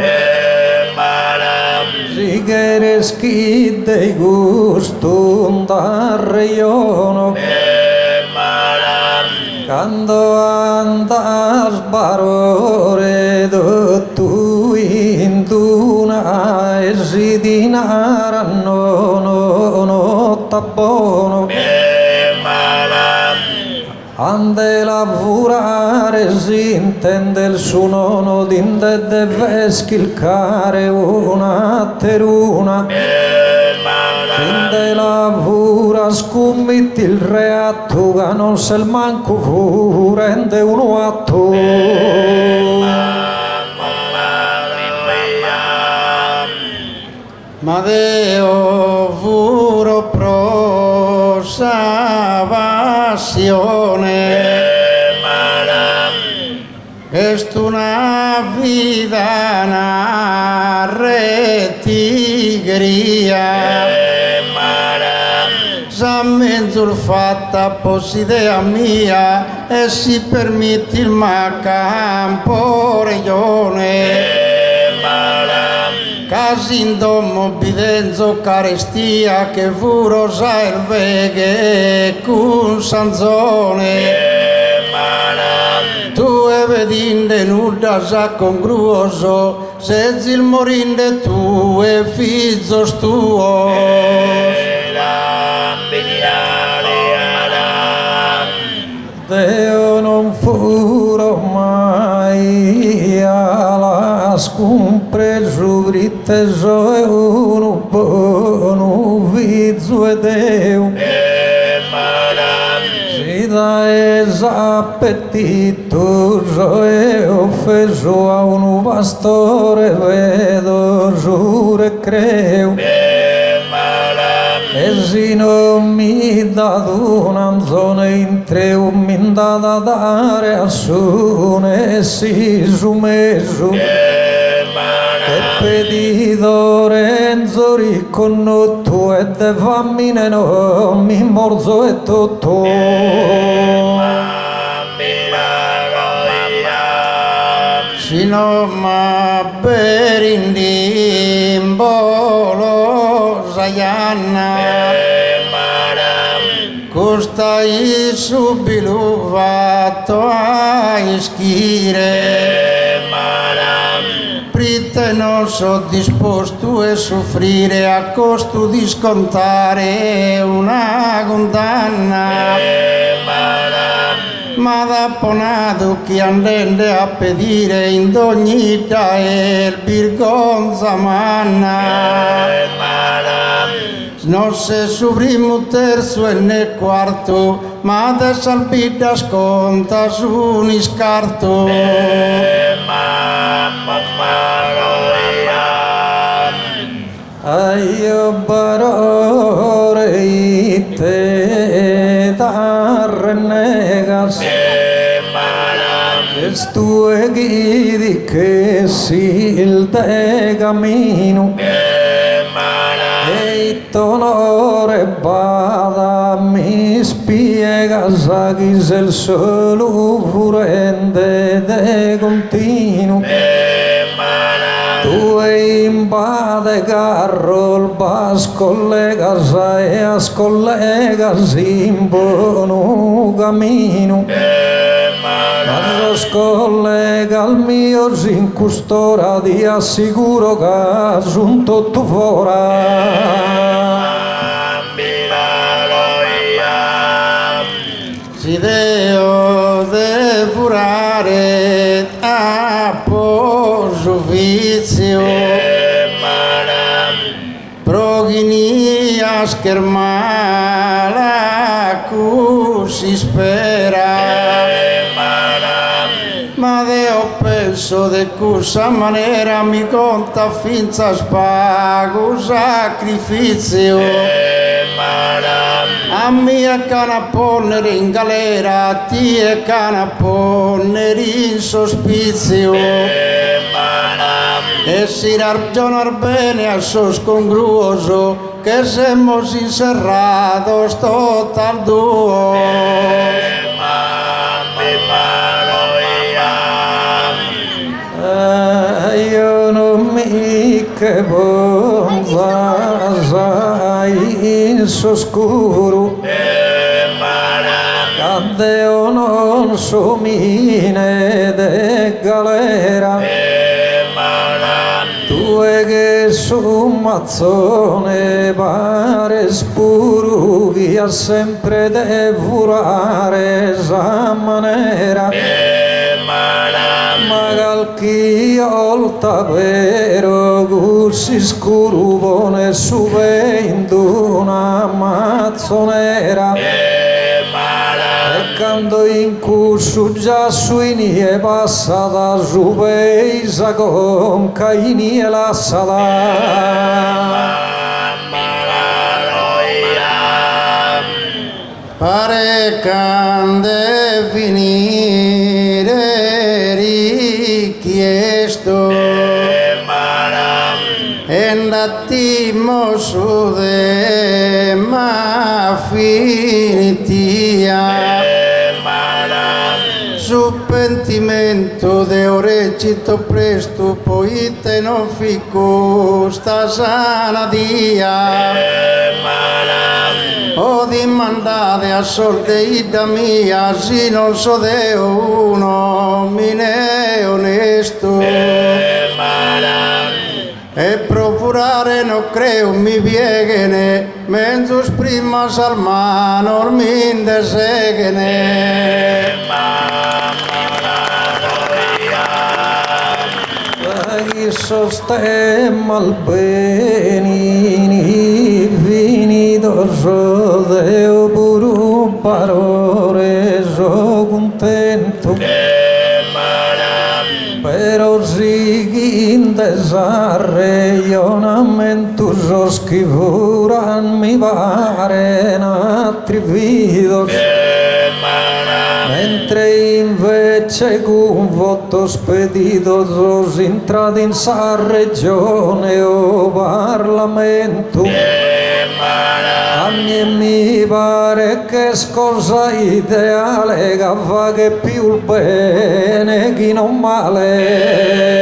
Si quieres que de gusto dar rayono. Quando andas barore do tu induna e si dinara no tabono. Ande lavorare si intende il suo nono, dinde deve schilcare una teruna. Dinde lavora scommetti il reatto, che non se il manco fu, rende uno atto. Ma Deo furo prosa passione, est una vida una retigria. S'ammenzul fatta possidea mia e si permetti il macampo regione. Casi in domo bidenzo carestia che furo sa il veghe con sanzone. Tu e vedinde nuda sa congruoso, se il morinde tu e figlio tuo. Deo non furo mai alla scompreso griteso e uno buono vizzo e Deo si dà esappetito e offeso a un pastore vedo giure creo. E se non mi dà una zona in tre, mi dà da dare a sune si sumeso. E pedito Renzo riconnotto e de famine non mi morzo e tutto. Sino ma berindimbolo Zayanna costa i subiluvato a ischire. Prite non so disposto a soffrire a costo di scontare una condanna. Ma da ponato che andende a pedire in dognita e il birgonza manna. Non se su primo terzo e nel quarto, ma da salpita sconta su un iscarto. Aio barore te darnegas Estue guidi che si il de camino e tonore bada mi spiegas a chi se il solo furende de continuo. Tu invade carro il bas collegas e as collegas in buono cammino. Quando scollega il mio sin custora ti assicuro che son tutto fora. Si deo de furare a poso vizio progini a schermala cu si spera verso de questa maniera mi conta finza spago sacrificio. A mia cana ponere in galera, a tie cana ponere in sospizio. E si ragionar bene a sos congruoso que semos encerrados total dúo. Io non mi che bonzasai in soscuro cadeo non somine de galera tue che su mazzone pare spuru via sempre devorare sa manera magal chi olta vero gussi scuro pone subendo una mazzonera e quando in curso già suini e passata su peisa con caini e la sala Pare cande finire richiesto en l'attimo su de ma finitia su pentimento de orecito presto poi te non fico sta sana dia o dimandate a sorteita mia si non so deo uno mine onesto e procurare non creo mi viegene menzus prima salmano min desegene chi sostemma al benini finito so deo puru parole so contento però si in desarreionamento so schifuran mi pare attrividos mentre invece con voto spedito sono entrato in sa regione o Parlamento a me mi pare che scorsa ideale che fa che più il bene che non male